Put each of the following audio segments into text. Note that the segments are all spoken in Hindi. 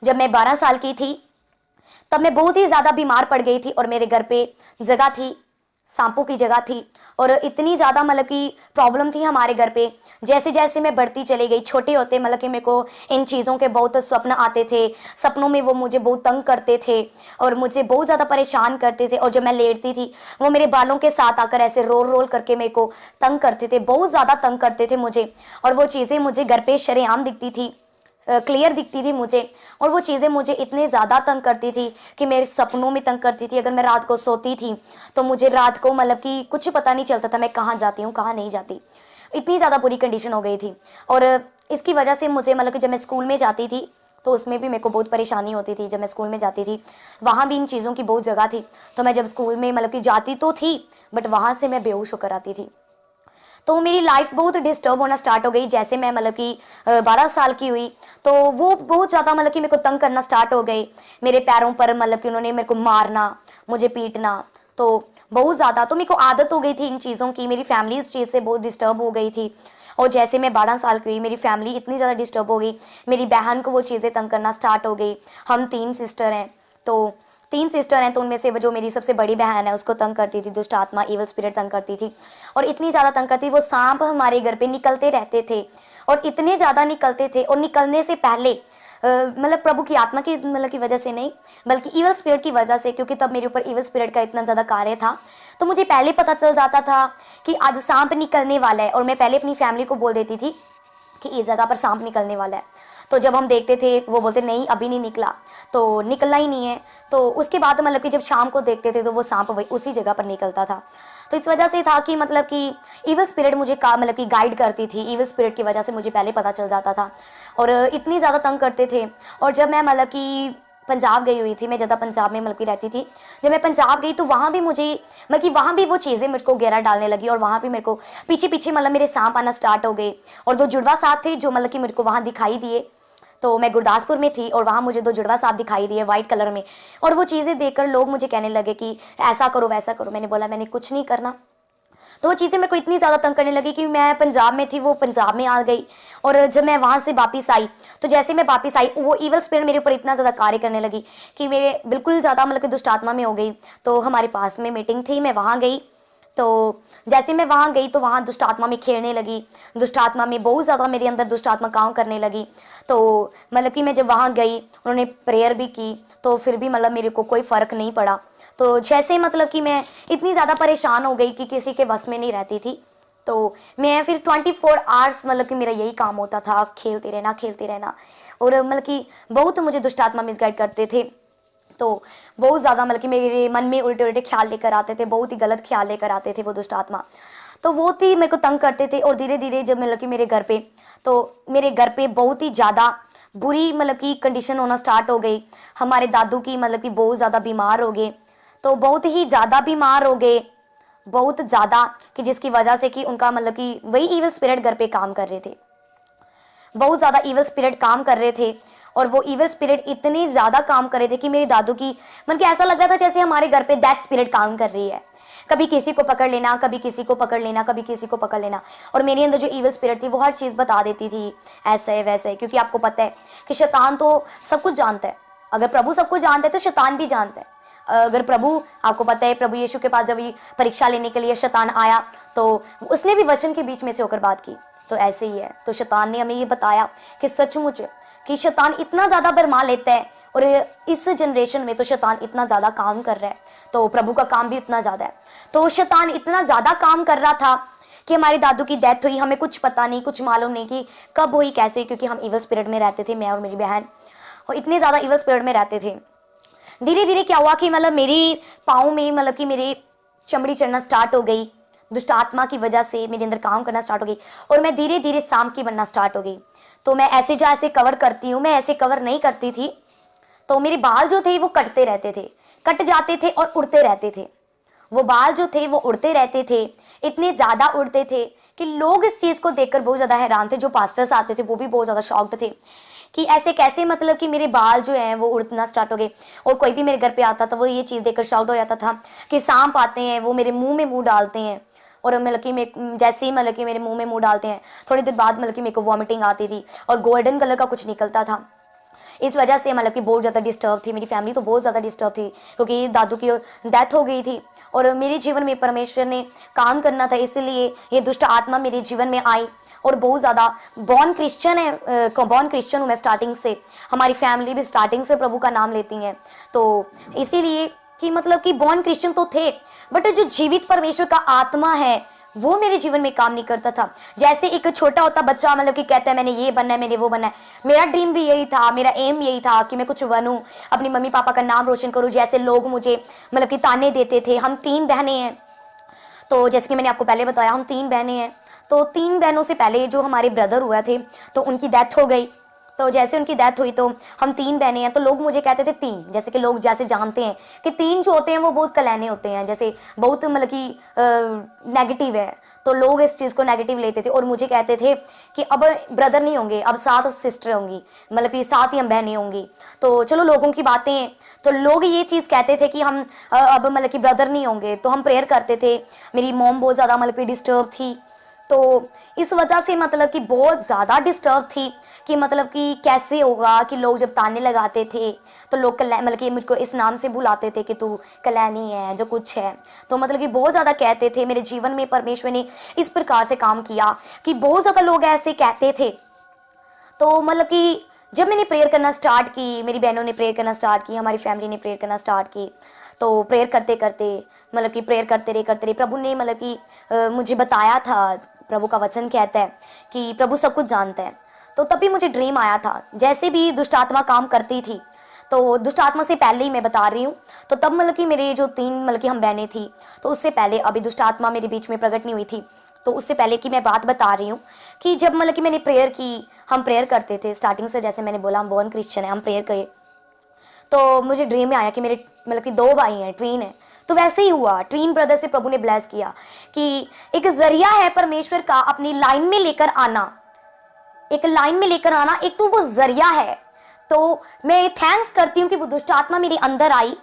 जब मैं 12 साल की थी तब मैं बहुत ही ज़्यादा बीमार पड़ गई थी और मेरे घर पे जगह थी, सांपों की जगह थी और इतनी ज़्यादा मतलब कि प्रॉब्लम थी हमारे घर पे। जैसे जैसे मैं बढ़ती चली गई, छोटे होते मतलब कि मेरे को इन चीज़ों के बहुत स्वप्न आते थे, सपनों में वो मुझे बहुत तंग करते थे और मुझे बहुत ज़्यादा परेशान करते थे। और जब मैं लेटती थी वो मेरे बालों के साथ आकर ऐसे रोल रोल करके मेरे को तंग करते थे, बहुत ज़्यादा तंग करते थे मुझे। और वो चीज़ें मुझे घर पे शरेआम दिखती थी, क्लियर दिखती थी मुझे। और वो चीज़ें मुझे इतने ज़्यादा तंग करती थी कि मेरे सपनों में तंग करती थी। अगर मैं रात को सोती थी तो मुझे रात को मतलब कि कुछ पता नहीं चलता था मैं कहाँ जाती हूँ कहाँ नहीं जाती, इतनी ज़्यादा बुरी कंडीशन हो गई थी। और इसकी वजह से मुझे मतलब कि जब मैं स्कूल में जाती थी तो उसमें भी मेरे को बहुत परेशानी होती थी। जब मैं स्कूल में जाती थी वहाँ भी इन चीज़ों की बहुत जगह थी, तो मैं जब स्कूल में मतलब कि जाती तो थी बट वहाँ से मैं बेहोश होकर आती थी। तो मेरी लाइफ बहुत डिस्टर्ब होना स्टार्ट हो गई। जैसे मैं मतलब कि 12 साल की हुई तो वो बहुत ज़्यादा मतलब कि मेरे को तंग करना स्टार्ट हो गए। मेरे पैरों पर मतलब कि उन्होंने मेरे को मारना, मुझे पीटना, तो बहुत ज़्यादा तो मेरे को आदत हो गई थी इन चीज़ों की। मेरी फैमिली इस चीज़ से बहुत डिस्टर्ब हो गई थी। और जैसे मैं 12 साल की हुई मेरी फैमिली इतनी ज़्यादा डिस्टर्ब हो गई, मेरी बहन को वो चीज़ें तंग करना स्टार्ट हो गई। हम 3 सिस्टर हैं, तो 3 सिस्टर हैं, तो उनमें से जो मेरी सबसे बड़ी बहन है उसको तंग करती थी दुष्ट आत्मा, इवल स्पिरिट तंग करती थी। और इतनी ज़्यादा तंग करती, वो सांप हमारे घर पे निकलते रहते थे और इतने ज़्यादा निकलते थे। और निकलने से पहले मतलब प्रभु की आत्मा की मतलब की वजह से नहीं बल्कि इवल स्पिरिट की वजह से, क्योंकि तब मेरे ऊपर इवल स्पिरिट का इतना ज़्यादा कार्य था। तो मुझे पहले पता चल जाता था कि आज सांप निकलने वाला है और मैं पहले अपनी फैमिली को बोल देती थी कि इस जगह पर सांप निकलने वाला है। तो जब हम देखते थे वो बोलते नहीं अभी नहीं निकला, तो निकलना ही नहीं है। तो उसके बाद मतलब कि जब शाम को देखते थे तो वो सांप वही उसी जगह पर निकलता था। तो इस वजह से था कि मतलब कि इवल स्पिरिट मुझे का मतलब कि गाइड करती थी। इवल स्पिरिट की वजह से मुझे पहले पता चल जाता था और इतनी ज़्यादा तंग करते थे। और जब मैं मतलब कि पंजाब गई हुई थी, मैं ज़्यादा पंजाब में मतलब कि रहती थी। जब मैं पंजाब गई तो वहाँ भी मुझे मतलब कि वहाँ भी वो चीज़ें मुझको घेरा डालने लगी और वहाँ भी मेरे को पीछे पीछे मतलब मेरे सांप आना स्टार्ट हो गए। और 2 जुड़वा सांप थे जो मतलब कि मेरे को वहाँ दिखाई दिए। तो मैं गुरदासपुर में थी और वहाँ मुझे 2 जुड़वा सांप दिखाई दिए वाइट कलर में। और वो चीज़ें देखकर लोग मुझे कहने लगे कि ऐसा करो वैसा करो। मैंने बोला मैंने कुछ नहीं करना। तो वो चीज़ें मेरे को इतनी ज़्यादा तंग करने लगी कि मैं पंजाब में थी, वो पंजाब में आ गई। और जब मैं वहाँ से वापस आई तो जैसे मैं वापस आई वो इवल स्पिरिट मेरे ऊपर इतना ज़्यादा कार्य करने लगी कि मेरे बिल्कुल ज़्यादा मतलब कि दुष्ट आत्मा में हो गई। तो हमारे पास में मीटिंग थी, मैं वहाँ गई। तो जैसे मैं वहाँ गई तो वहाँ दुष्ट आत्मा में खेलने लगी, दुष्ट आत्मा में बहुत ज़्यादा मेरे अंदर दुष्ट आत्मा काम करने लगी। तो मतलब कि मैं जब वहाँ गई उन्होंने प्रेयर भी की तो फिर भी मतलब मेरे को कोई फ़र्क नहीं पड़ा। तो जैसे मतलब कि मैं इतनी ज़्यादा परेशान हो गई कि किसी के बस में नहीं रहती थी। तो मैं फिर 24 आवर्स मतलब कि मेरा यही काम होता था, खेलते रहना खेलते रहना। और मतलब कि बहुत मुझे दुष्ट आत्मा मिसगाइड करते थे। तो बहुत ज़्यादा मतलब कि मेरे मन में उल्टे उल्टे ख्याल लेकर आते थे, बहुत ही गलत ख्याल लेकर आते थे वो दुष्ट आत्मा। तो वो थी मेरे को तंग करते थे। और धीरे धीरे जब मतलब कि मेरे घर पे तो मेरे घर पे बहुत ही ज़्यादा बुरी मतलब कि कंडीशन होना स्टार्ट हो गई। हमारे दादू की मतलब कि बहुत ज़्यादा बीमार हो गए, तो बहुत ही ज़्यादा बीमार हो गए, बहुत ज़्यादा, कि जिसकी वजह से कि उनका मतलब कि वही इविल स्पिरिट घर पे काम कर रहे थे, बहुत ज़्यादा इविल स्पिरिट काम कर रहे थे। और वो इविल स्पिरिट इतने ज़्यादा काम कर रहे थे कि मेरी दादू की मन के ऐसा लग रहा था जैसे हमारे घर पे दैट स्पिरिट काम कर रही है। कभी किसी को पकड़ लेना, कभी किसी को पकड़ लेना, कभी किसी को पकड़ लेना। और मेरे अंदर जो इविल स्पिरिट थी वो हर चीज़ बता देती थी, ऐसा है वैसा है। क्योंकि आपको पता है कि शैतान तो सब कुछ जानता है। अगर प्रभु सब कुछ जानता है तो शैतान भी जानता है। अगर प्रभु, आपको पता है प्रभु यीशु के पास जब ये परीक्षा लेने के लिए शैतान आया तो उसने भी वचन के बीच में से होकर बात की। तो ऐसे ही है। तो शैतान ने हमें ये बताया कि सचमुच कि शैतान इतना ज़्यादा भरमा लेता है और इस जनरेशन में तो शैतान इतना ज़्यादा काम कर रहा है, तो प्रभु का काम भी उतना ज़्यादा है। तो शैतान इतना ज़्यादा काम कर रहा था कि हमारी दादू की डेथ हुई, हमें कुछ पता नहीं, कुछ मालूम नहीं कि कब हुई कैसे हुई, क्योंकि हम इवल स्पिरिट में रहते थे, मैं और मेरी बहन, और इतने ज़्यादा इवल स्पिरिट में रहते थे। धीरे धीरे क्या हुआ कि मतलब मेरी पाँव में मतलब कि मेरी चमड़ी चढ़ना स्टार्ट हो गई, दुष्ट आत्मा की वजह से मेरे अंदर काम करना स्टार्ट हो गई और मैं धीरे धीरे सांप की बनना स्टार्ट हो गई। तो मैं ऐसे जैसे कवर करती हूँ, मैं ऐसे कवर नहीं करती थी, तो मेरे बाल जो थे वो कटते रहते थे, कट जाते थे और उड़ते रहते थे। वो बाल जो थे वो उड़ते रहते थे, इतने ज़्यादा उड़ते थे कि लोग इस चीज़ को देखकर बहुत ज़्यादा हैरान थे। जो पास्टर्स आते थे वो भी बहुत ज़्यादा शॉक्ड थे कि ऐसे कैसे, मतलब कि मेरे बाल जो हैं वो उड़ना स्टार्ट हो गए। और कोई भी मेरे घर पे आता था वो ये चीज़ देखकर शॉक्ड हो जाता था कि सांप आते हैं, वो मेरे मुंह में मुंह डालते हैं। और मतलब कि मैं जैसे ही मतलब कि मेरे मुंह में मुंह डालते हैं थोड़ी देर बाद मतलब कि मेरे को वॉमिटिंग आती थी और गोल्डन कलर का कुछ निकलता था। इस वजह से मतलब कि बहुत ज़्यादा डिस्टर्ब थी, मेरी फैमिली तो बहुत ज़्यादा डिस्टर्ब थी, क्योंकि दादू की डेथ हो गई थी और मेरे जीवन में परमेश्वर ने काम करना था, इसलिए ये दुष्ट आत्मा मेरे जीवन में आई। और बहुत ज़्यादा बॉर्न क्रिश्चियन है, बॉर्न क्रिश्चियन हूँ मैं स्टार्टिंग से, हमारी फैमिली भी स्टार्टिंग से प्रभु का नाम लेती हैं, तो इसीलिए कि मतलब कि बॉर्न क्रिश्चियन तो थे, बट जो जीवित परमेश्वर का आत्मा है वो मेरे जीवन में काम नहीं करता था। जैसे एक छोटा होता बच्चा मतलब कि कहता है मैंने ये बनना है, मैंने वो बनना है, मेरा ड्रीम भी यही था, मेरा एम यही था कि मैं कुछ बनूं, अपनी मम्मी पापा का नाम रोशन करूं, जैसे लोग मुझे मतलब कि ताने देते थे। हम 3 बहनें हैं, तो जैसे कि मैंने आपको पहले बताया हम 3 बहनें हैं, तो 3 बहनों से पहले जो हमारे ब्रदर हुआ थे तो उनकी डेथ हो गई, तो जैसे उनकी डेथ हुई तो हम 3 बहनें हैं, तो लोग मुझे कहते थे 3, जैसे कि लोग जैसे जानते हैं कि 3 जो होते हैं वो बहुत कलैने होते हैं, जैसे बहुत मतलब कि नेगेटिव है, तो लोग इस चीज़ को नेगेटिव लेते थे और मुझे कहते थे कि अब ब्रदर नहीं होंगे, अब 7 सिस्टर होंगी, मतलब कि 7 ही हम बहनें होंगी। तो चलो लोगों की बातें, तो लोग ये चीज़ कहते थे कि हम अब मतलब कि ब्रदर नहीं होंगे, तो हम प्रेयर करते थे। मेरी मॉम बहुत ज़्यादा मतलब कि डिस्टर्ब थी, तो इस वजह से मतलब कि बहुत ज़्यादा डिस्टर्ब थी कि मतलब कि कैसे होगा, कि लोग जब ताने लगाते थे तो लोग मतलब कि मुझको इस नाम से बुलाते थे कि तू कलैनी है, जो कुछ है, तो मतलब कि बहुत ज़्यादा कहते थे। मेरे जीवन में परमेश्वर ने इस प्रकार से काम किया कि बहुत ज़्यादा लोग ऐसे कहते थे। तो मतलब कि जब मैंने प्रेयर करना स्टार्ट की, मेरी बहनों ने प्रेयर करना स्टार्ट की, हमारी फैमिली ने प्रेयर करना स्टार्ट की, तो प्रेयर करते करते मतलब कि प्रेयर करते रहे प्रभु ने मतलब कि मुझे बताया था, प्रभु का वचन कहता है कि प्रभु सब कुछ जानता है। तो तभी मुझे ड्रीम आया था, जैसे भी दुष्ट आत्मा काम करती थी, तो दुष्ट आत्मा से पहले ही मैं बता रही हूँ, तो तब मतलब कि मेरे जो 3 मतलब कि हम बहनें थी, तो उससे पहले अभी दुष्ट आत्मा मेरे बीच में प्रकट नहीं हुई थी, तो उससे पहले की मैं बात बता रही हूँ कि जब मतलब कि मैंने प्रेयर की, हम प्रेयर करते थे स्टार्टिंग से, जैसे मैंने बोला हम बॉर्न क्रिश्चियन है, हम प्रेयर किए, तो मुझे ड्रीम में आया कि मेरे मतलब कि 2 भाई हैं, ट्वीन है, तो वैसे ही हुआ, ट्वीन ब्रदर से प्रभु ने ब्लेस किया कि एक जरिया है परमेश्वर का अपनी लाइन में लेकर आना, एक लाइन में लेकर आना, एक तो वो जरिया है। तो मैं थैंक्स करती हूँ कि वो दुष्ट आत्मा मेरे अंदर आई,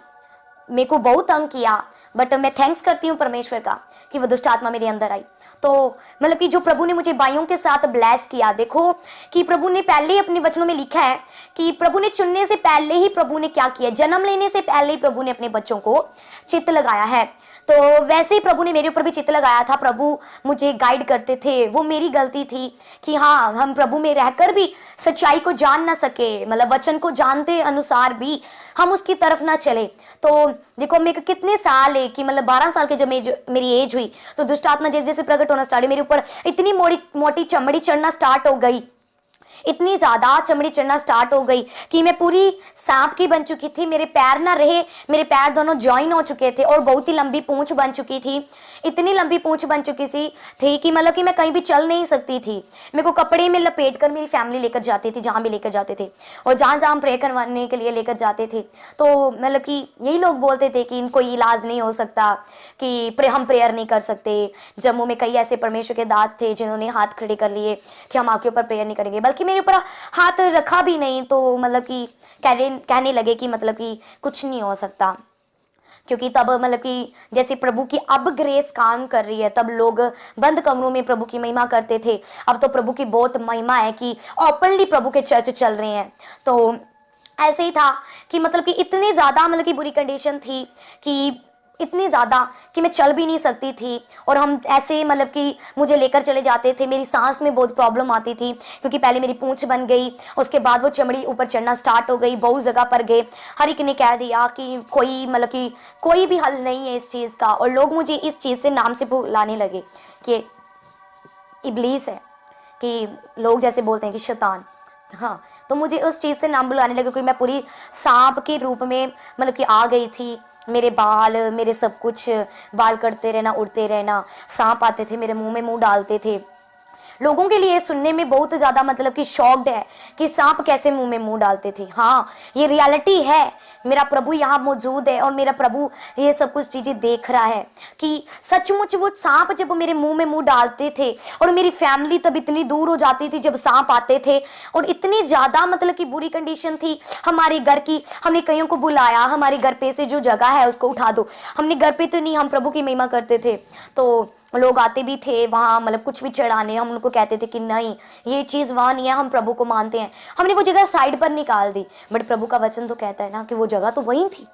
मेरे को बहुत तंग किया, बट मैं थैंक्स करती हूँ परमेश्वर का कि वो दुष्ट आत्मा मेरे अंदर आई। तो मतलब कि जो प्रभु ने मुझे भाइयों के साथ ब्लेस किया, देखो कि प्रभु ने पहले ही अपने वचनों में लिखा है कि प्रभु ने चुनने से पहले ही प्रभु ने क्या किया, जन्म लेने से पहले ही प्रभु ने अपने बच्चों को चित्त लगाया है। तो वैसे ही प्रभु ने मेरे ऊपर भी चित्त लगाया था, प्रभु मुझे गाइड करते थे, वो मेरी गलती थी कि हाँ हम प्रभु में रहकर भी सच्चाई को जान ना सके, मतलब वचन को जानते अनुसार भी हम उसकी तरफ ना चले। तो देखो मेरे को कितने साल है कि मतलब 12 साल के जब मेरी एज हुई, तो दुष्ट आत्मा जैसे जैसे प्रकट होना स्टार्ट, मेरे ऊपर इतनी मोटी चमड़ी चढ़ना स्टार्ट हो गई, इतनी ज्यादा चमड़ी चढ़ना स्टार्ट हो गई कि मैं पूरी सांप की बन चुकी थी, मेरे पैर ना रहे, मेरे पैर दोनों ज्वाइन हो चुके थे और बहुत ही लंबी पूंछ बन चुकी थी, इतनी लंबी पूंछ बन चुकी थी कि मतलब कि मैं कहीं भी चल नहीं सकती थी। मेरे को कपड़े में लपेट कर मेरी फैमिली लेकर जाती थी, जहां भी लेकर जाते थे, और जहां जहां हम प्रे करवाने के लिए लेकर जाते थे, तो मतलब कि यही लोग बोलते थे कि कोई इलाज नहीं हो सकता, कि हम प्रेयर नहीं कर सकते। जम्मू में कई ऐसे परमेश्वर के दास थे जिन्होंने हाथ खड़े कर लिए कि हम आपके ऊपर प्रेयर नहीं करेंगे, बल्कि मेरे ऊपर हाथ रखा भी नहीं, तो मतलब कि कहने लगे कि मतलब कि कुछ नहीं हो सकता, क्योंकि तब मतलब कि जैसे प्रभु की अब ग्रेस काम कर रही है, तब लोग बंद कमरों में प्रभु की महिमा करते थे, अब तो प्रभु की बहुत महिमा है कि ओपनली प्रभु के चर्च चल रहे हैं। तो ऐसे ही था कि मतलब कि इतनी ज़्यादा मतलब कि बुरी कंडीशन थी कि इतनी ज़्यादा कि मैं चल भी नहीं सकती थी, और हम ऐसे मतलब कि मुझे लेकर चले जाते थे, मेरी सांस में बहुत प्रॉब्लम आती थी क्योंकि पहले मेरी पूंछ बन गई, उसके बाद वो चमड़ी ऊपर चढ़ना स्टार्ट हो गई, बहुत जगह पर गए, हर एक ने कह दिया कि कोई मतलब कि कोई भी हल नहीं है इस चीज़ का, और लोग मुझे इस चीज़ से नाम से बुलाने लगे कि इब्लीस है, कि लोग जैसे बोलते हैं कि शैतान, हाँ, तो मुझे उस चीज़ से नाम बुलाने लगे क्योंकि मैं पूरी सांप के रूप में मतलब कि आ गई थी। मेरे बाल, मेरे सब कुछ, बाल कटते रहना, उड़ते रहना, सांप आते थे मेरे मुंह में मुंह डालते थे। लोगों के लिए सुनने में बहुत ज़्यादा मतलब कि शॉक्ड है कि सांप कैसे मुंह में मुंह डालते थे। हाँ, ये रियलिटी है, मेरा प्रभु यहाँ मौजूद है और मेरा प्रभु ये सब कुछ चीज़ें देख रहा है कि सचमुच वो सांप जब मेरे मुंह में मुंह डालते थे, और मेरी फैमिली तब इतनी दूर हो जाती थी जब सांप आते थे, और इतनी ज़्यादा मतलब कि बुरी कंडीशन थी हमारे घर की। हमने कईयों को बुलाया, हमारे घर पे से जो जगह है उसको उठा दो, हमने घर पे तो नहीं, हम प्रभु की महिमा करते थे, तो लोग आते भी थे वहाँ मतलब कुछ भी चढ़ाने, हम उनको कहते थे कि नहीं ये चीज़ वहाँ नहीं है, हम प्रभु को मानते हैं। हमने वो जगह साइड पर निकाल दी, बट प्रभु का वचन तो कहता है ना कि वो जगह तो वहीं थी,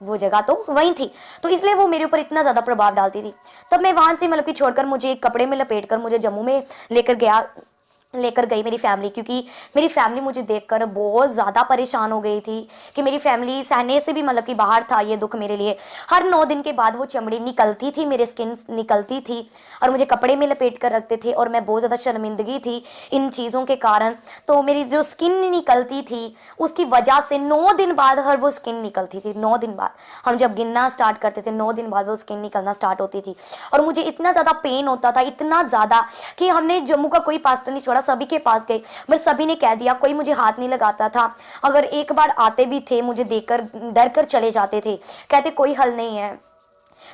वो जगह तो वहीं थी। तो इसलिए वो मेरे ऊपर इतना ज़्यादा प्रभाव डालती थी। तब मैं वहाँ से मतलब कि छोड़कर मुझे एक कपड़े में लपेट कर मुझे जम्मू में लेकर गई मेरी फैमिली, क्योंकि मेरी फैमिली मुझे देखकर बहुत ज़्यादा परेशान हो गई थी कि मेरी फैमिली सहने से भी मतलब कि बाहर था ये दुख मेरे लिए। हर 9 दिन के बाद वो चमड़ी निकलती थी, मेरे स्किन निकलती थी और मुझे कपड़े में लपेट कर रखते थे और मैं बहुत ज़्यादा शर्मिंदगी थी इन चीज़ों के कारण। तो मेरी जो स्किन निकलती थी उसकी वजह से 9 दिन बाद हर वो स्किन निकलती थी। 9 दिन बाद हम जब गिनना स्टार्ट करते थे 9 दिन बाद वो स्किन निकलना स्टार्ट होती थी और मुझे इतना ज़्यादा पेन होता था, इतना ज़्यादा कि हमने जम्मू का कोई पास्टर नहीं छोड़ा, सभी के पास गए बस सभी ने कह दिया, कोई मुझे हाथ नहीं लगाता था। अगर एक बार आते भी थे मुझे देखकर डर कर चले जाते थे, कहते कोई हल नहीं है।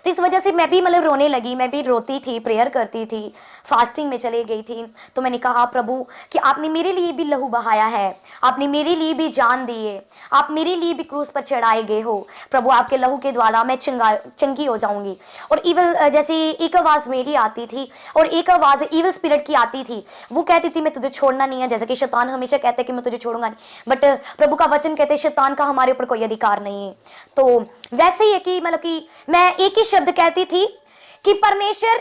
तो इस वजह से मैं भी मतलब रोने लगी, मैं भी रोती थी, प्रेयर करती थी, फास्टिंग में चले गई थी। तो मैंने कहा प्रभु कि आपने मेरे लिए भी लहू बहाया है, आपने मेरे लिए भी जान दी है, आप मेरे लिए भी क्रूस पर चढ़ाए गए हो। प्रभु आपके लहू के द्वारा मैं चंगी हो जाऊंगी। और इवल जैसे एक आवाज़ मेरी आती थी और एक आवाज़ इवल स्पिरिट की आती थी, वो कहती थी मैं तुझे छोड़ना नहीं है, जैसे कि शैतान हमेशा कहते हैं कि मैं तुझे छोड़ूंगा नहीं, बट प्रभु का वचन कहते हैं शैतान का हमारे ऊपर कोई अधिकार नहीं है। तो वैसे ही है कि मतलब कि मैं एक ही शब्द कहती थी कि परमेश्वर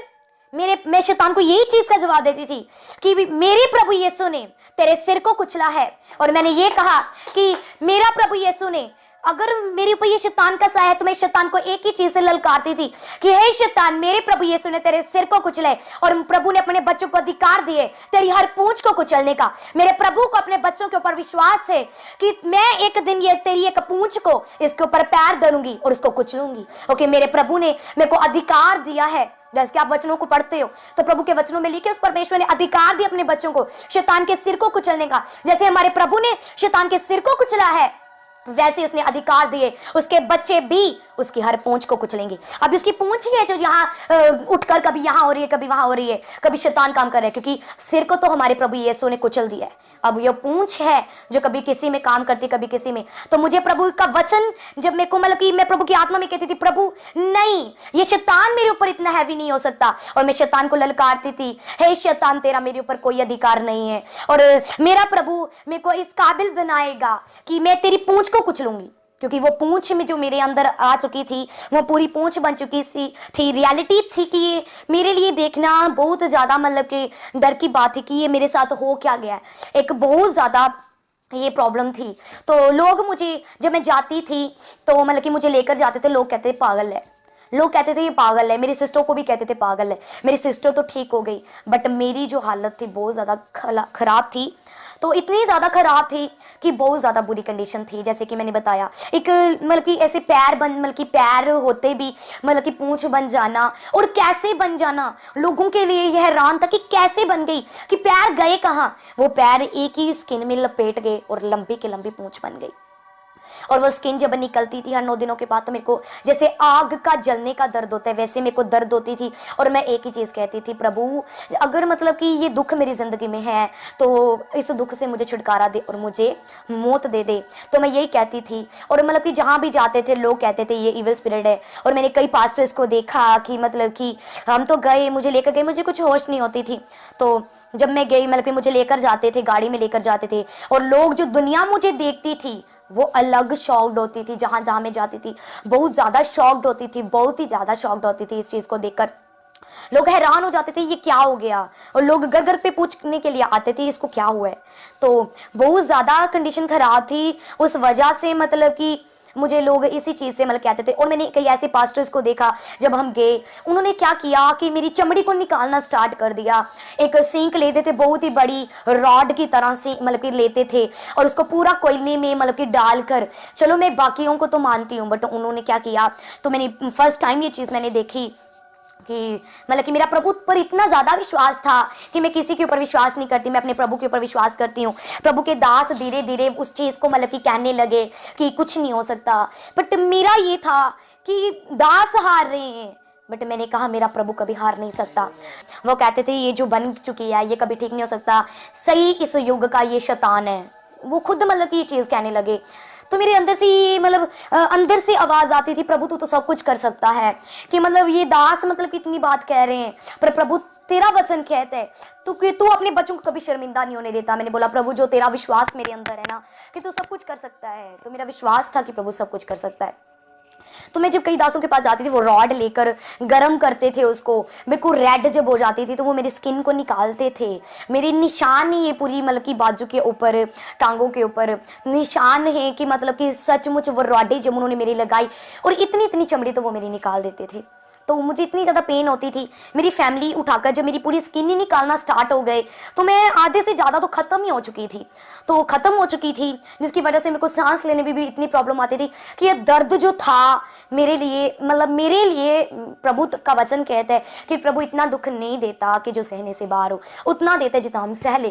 मैं शैतान को यही चीज का जवाब देती थी कि मेरे प्रभु यीशु ने तेरे सिर को कुचला है। और मैंने ये कहा कि मेरा प्रभु यीशु ने, अगर मेरे ऊपर ये शैतान का साया है तो मैं शैतान को एक ही चीज से ललकारती थी कि हे शैतान, मेरे प्रभु यीशु ने तेरे सिर को कुचले और प्रभु ने अपने बच्चों को अधिकार दिए तेरी हर पूंछ को कुचलने का। मेरे प्रभु को अपने बच्चों के ऊपर विश्वास है कि मैं एक दिन ये तेरी एक पूंछ को इसके ऊपर पैर धरूंगी और उसको कुचलूंगी। ओके, मेरे प्रभु ने मेरे को अधिकार दिया है। जैसे कि आप वचनों को पढ़ते हो तो प्रभु के वचनों में लिखे उस परमेश्वर ने अधिकार दिया अपने बच्चों को शैतान के सिर को कुचलने का। जैसे हमारे प्रभु ने शैतान के सिर को कुचला है वैसे उसने अधिकार दिए उसके बच्चे भी उसकी हर पूंछ को कुचलेंगे। अब इसकी पूंछ ही है जो यहाँ उठकर कभी यहाँ हो रही है, कभी वहां हो रही है, कभी शैतान काम कर रहा है, क्योंकि सिर को तो हमारे प्रभु यीशु ने कुचल दिया है। अब ये पूंछ है जो कभी किसी में काम करती, कभी किसी में। तो मुझे प्रभु का वचन जब मेरे को मतलब कि मैं प्रभु की आत्मा में कहती थी प्रभु नहीं, ये शैतान मेरे ऊपर इतना हैवी नहीं हो सकता, और मैं शैतान को ललकारती थी, हे शैतान तेरा मेरे ऊपर कोई अधिकार नहीं है और मेरा प्रभु मेरे को इस काबिल बनाएगा कि मैं तेरी पूंछ को कुचलूंगी। क्योंकि वो पूंछ में जो मेरे अंदर आ चुकी थी वो पूरी पूंछ बन चुकी थी। रियलिटी थी कि ये मेरे लिए देखना बहुत ज़्यादा मतलब कि डर की बात थी कि ये मेरे साथ हो क्या गया है। एक बहुत ज़्यादा ये प्रॉब्लम थी। तो लोग मुझे जब मैं जाती थी तो मतलब कि मुझे लेकर जाते थे, लोग कहते पागल है, लोग कहते थे ये पागल है। मेरी सिस्टर को भी कहते थे पागल है। मेरी सिस्टर तो ठीक हो गई बट मेरी जो हालत थी बहुत ज़्यादा खराब थी। तो इतनी ज़्यादा खराब थी कि बहुत ज़्यादा बुरी कंडीशन थी। जैसे कि मैंने बताया एक मतलब कि ऐसे मतलब कि पैर होते भी मतलब कि पूंछ बन जाना, और कैसे बन जाना लोगों के लिए यह हैरान था कि कैसे बन गई, कि पैर गए कहाँ। वो पैर एक ही स्किन में लपेट गए और लंबी की लंबी पूंछ बन गई। और वो स्किन जब निकलती थी हर 9 दिनों के बाद तो मेरे को जैसे आग का जलने का दर्द होता है वैसे मेरे को दर्द होती थी। और मैं एक ही चीज़ कहती थी प्रभु अगर मतलब कि ये दुख मेरी ज़िंदगी में है तो इस दुख से मुझे छुटकारा दे और मुझे मौत दे दे। तो मैं यही कहती थी। और मतलब कि जहाँ भी जाते थे लोग कहते थे ये इविल स्पिरिट है। और मैंने कई पास्टर्स को देखा कि मतलब कि हम तो गए, मुझे लेकर गए, मुझे कुछ होश नहीं होती थी। तो जब मैं गई मतलब कि मुझे लेकर जाते थे, गाड़ी में लेकर जाते थे, और लोग जो दुनिया मुझे देखती थी वो अलग शॉक्ड होती थी। जहाँ जहाँ मैं जाती थी बहुत ज़्यादा शॉक्ड होती थी, बहुत ही ज़्यादा शॉक्ड होती थी इस चीज़ को देखकर। लोग हैरान हो जाते थे ये क्या हो गया, और लोग घर घर पे पूछने के लिए आते थे इसको क्या हुआ है। तो बहुत ज़्यादा कंडीशन ख़राब थी उस वजह से, मतलब कि मुझे लोग इसी चीज़ से मतलब कहते थे। और मैंने कई ऐसे पास्टर्स को देखा जब हम गए, उन्होंने क्या किया कि मेरी चमड़ी को निकालना स्टार्ट कर दिया। एक सींक लेते थे बहुत ही बड़ी रॉड की तरह से मतलब कि लेते थे और उसको पूरा कोयले में मतलब कि डालकर, चलो मैं बाकियों को तो मानती हूँ बट उन्होंने क्या किया, तो मैंने फर्स्ट टाइम ये चीज़ मैंने देखी कि मतलब कि मेरा प्रभु पर इतना ज़्यादा विश्वास था कि मैं किसी के ऊपर विश्वास नहीं करती, मैं अपने प्रभु के ऊपर विश्वास करती हूँ। प्रभु के दास धीरे धीरे उस चीज़ को मतलब कि कहने लगे कि कुछ नहीं हो सकता, बट मेरा ये था कि दास हार रहे हैं, बट मैंने कहा मेरा प्रभु कभी हार नहीं सकता। वो कहते थे ये जो बन चुकी है ये कभी ठीक नहीं हो सकता, सही इस युग का ये शैतान है, वो खुद मतलब कि ये चीज़ कहने लगे। तो मेरे अंदर से ये मतलब अंदर से आवाज आती थी, प्रभु तू तो सब कुछ कर सकता है, कि मतलब ये दास मतलब कितनी बात कह रहे हैं, पर प्रभु तेरा वचन कहता है तू अपने बच्चों को कभी शर्मिंदा नहीं होने देता। मैंने बोला प्रभु जो तेरा विश्वास मेरे अंदर है ना कि तू सब कुछ कर सकता है, तो मेरा विश्वास था कि प्रभु सब कुछ कर सकता है। तो मैं जब कई दासों के पास जाती थी, वो रॉड लेकर गरम करते थे उसको, मेरे को रेड जब हो जाती थी तो वो मेरी स्किन को निकालते थे। मेरे निशान ही ये पूरी मतलब कि बाजू के ऊपर, टांगों के ऊपर निशान है कि मतलब कि सचमुच वो रॉडें जब उन्होंने मेरी लगाई और इतनी इतनी चमड़ी तो वो मेरी निकाल देते थे। तो मुझे इतनी ज़्यादा पेन होती थी, मेरी फैमिली उठाकर जब मेरी पूरी स्किन ही निकालना स्टार्ट हो गए तो मैं आधे से ज़्यादा तो ख़त्म ही हो चुकी थी, तो ख़त्म हो चुकी थी, जिसकी वजह से मेरे को सांस लेने में भी इतनी प्रॉब्लम आती थी कि ये दर्द जो था मेरे लिए, मतलब मेरे लिए प्रभु का वचन कहता है कि प्रभु इतना दुख नहीं देता कि जो सहने से बाहर हो, उतना देता है जितना हम सह ले।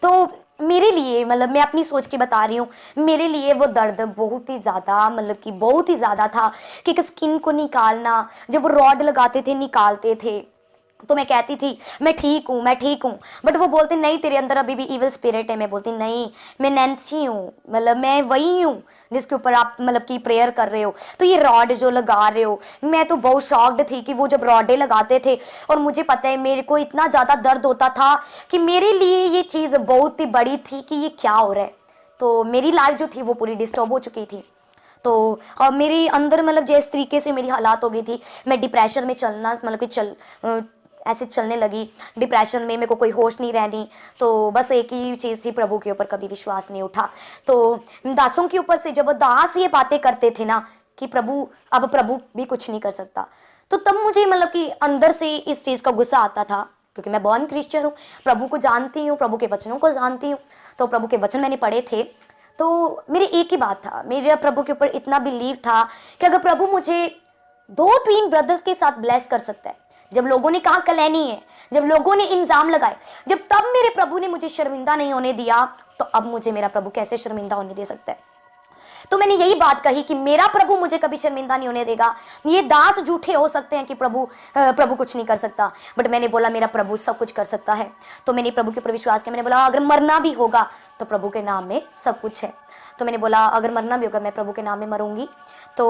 तो मेरे लिए मतलब मैं अपनी सोच के बता रही हूँ, मेरे लिए वो दर्द बहुत ही ज़्यादा मतलब कि बहुत ही ज़्यादा था कि एक स्किन को निकालना, जब वो रॉड लगाते थे निकालते थे तो मैं कहती थी मैं ठीक हूँ मैं ठीक हूँ, बट वो बोलते नहीं तेरे अंदर अभी भी इविल स्पिरिट है। मैं बोलती नहीं मैं नैन्सी हूँ, मतलब मैं वही हूँ जिसके ऊपर आप मतलब कि प्रेयर कर रहे हो, तो ये रॉड जो लगा रहे हो। मैं तो बहुत शॉक्ड थी कि वो जब रॉडे लगाते थे और मुझे पता है मेरे को इतना ज़्यादा दर्द होता था कि मेरे लिए ये चीज़ बहुत ही बड़ी थी कि ये क्या हो रहा है। तो मेरी लाइफ जो थी वो पूरी डिस्टर्ब हो चुकी थी। तो मेरे अंदर मतलब जिस तरीके से मेरी हालात हो गई थी, मैं डिप्रेशन में चलना मतलब कि ऐसे चलने लगी, डिप्रेशन में मेरे को कोई होश नहीं रहनी। तो बस एक ही चीज़ थी, प्रभु के ऊपर कभी विश्वास नहीं उठा। तो दासों के ऊपर से जब दास ये बातें करते थे ना कि प्रभु अब प्रभु भी कुछ नहीं कर सकता, तो तब मुझे मतलब कि अंदर से इस चीज़ का गुस्सा आता था, क्योंकि मैं बॉर्न क्रिश्चियन हूँ, प्रभु को जानती हूँ, प्रभु के वचनों को जानती हूँ, तो प्रभु के वचन मैंने पढ़े थे। तो मेरे एक ही बात था, मेरे प्रभु के ऊपर इतना बिलीव था कि अगर प्रभु मुझे 2 ट्विन ब्रदर्स के साथ ब्लेस कर सकता है, जब लोगों ने कहा कलैनी है, जब लोगों ने इल्जाम लगाए, जब तब मेरे प्रभु ने मुझे शर्मिंदा नहीं होने दिया, तो अब मुझे मेरा प्रभु कैसे शर्मिंदा होने दे सकता है। तो मैंने यही बात कही कि मेरा प्रभु मुझे कभी शर्मिंदा नहीं होने देगा। ये दास झूठे हो सकते हैं कि प्रभु कुछ नहीं कर सकता, बट मैंने बोला मेरा प्रभु सब कुछ कर सकता है। तो मैंने प्रभु के ऊपर विश्वास किया। मैंने बोला अगर मरना भी होगा तो प्रभु के नाम में सब कुछ है। तो मैंने बोला अगर मरना भी होगा मैं प्रभु के नाम में मरूंगी। तो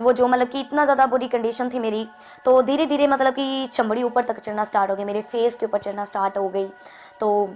वो जो मतलब कि इतना ज़्यादा बुरी कंडीशन थी मेरी, तो धीरे धीरे मतलब कि चमड़ी ऊपर तक चढ़ना स्टार्ट हो गई, मेरे फेस के ऊपर चढ़ना स्टार्ट हो गई। तो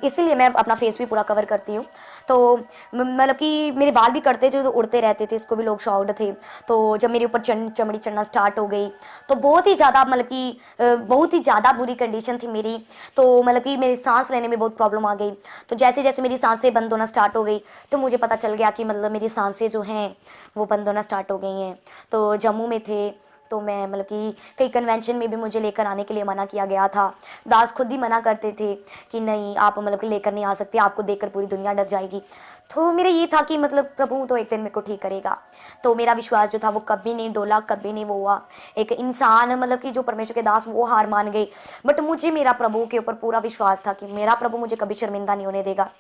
इसीलिए मैं अपना फेस भी पूरा कवर करती हूँ। तो मतलब कि मेरे बाल भी कटते जो तो उड़ते रहते थे, इसको भी लोग शॉक्ड थे। तो जब मेरे ऊपर चमड़ी चढ़ना स्टार्ट हो गई तो बहुत ही ज़्यादा मतलब कि बहुत ही ज़्यादा बुरी कंडीशन थी मेरी। तो मतलब कि मेरी सांस लेने में बहुत प्रॉब्लम आ गई। तो जैसे जैसे मेरी सांसें बंद होना स्टार्ट हो गई तो मुझे पता चल गया कि मतलब मेरी सांसें जो हैं वो बंद होना स्टार्ट हो गई हैं। तो जम्मू में थे, तो मैं मतलब कि कई कन्वेंशन में भी मुझे लेकर आने के लिए मना किया गया था। दास खुद ही मना करते थे कि नहीं आप मतलब कि लेकर नहीं आ सकते, आपको देखकर पूरी दुनिया डर जाएगी। तो मेरा ये था कि मतलब प्रभु तो एक दिन मेरे को ठीक करेगा। तो मेरा विश्वास जो था वो कभी नहीं डोला, कभी नहीं वो हुआ। एक इंसान मतलब कि जो परमेश्वर के दास वो हार मान गए, बट मुझे मेरा प्रभु के ऊपर पूरा विश्वास था कि मेरा प्रभु मुझे कभी शर्मिंदा नहीं होने देगा।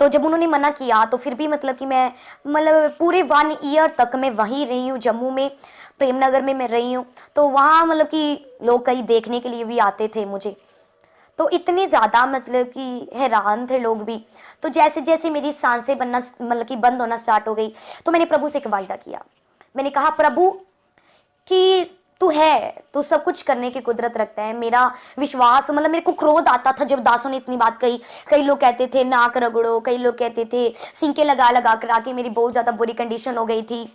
तो जब उन्होंने मना किया तो फिर भी मतलब कि मैं मतलब पूरे 1 ईयर तक मैं वहीं रही हूँ, जम्मू में, प्रेमनगर में मैं रही हूँ। तो वहाँ मतलब कि लोग कई देखने के लिए भी आते थे मुझे, तो इतने ज़्यादा मतलब कि हैरान थे लोग भी। तो जैसे जैसे मेरी सांसें बनना मतलब कि बंद होना स्टार्ट हो गई तो मैंने प्रभु से एक वायदा किया। मैंने कहा प्रभु कि तू है, तू सब कुछ करने की कुदरत रखता है। मेरा विश्वास मतलब मेरे को क्रोध आता था जब दासों ने इतनी बात कही। कई लोग कहते थे नाक रगड़ो, कई लोग कहते थे सिंके लगा लगा कर आके, मेरी बहुत ज़्यादा बुरी कंडीशन हो गई थी,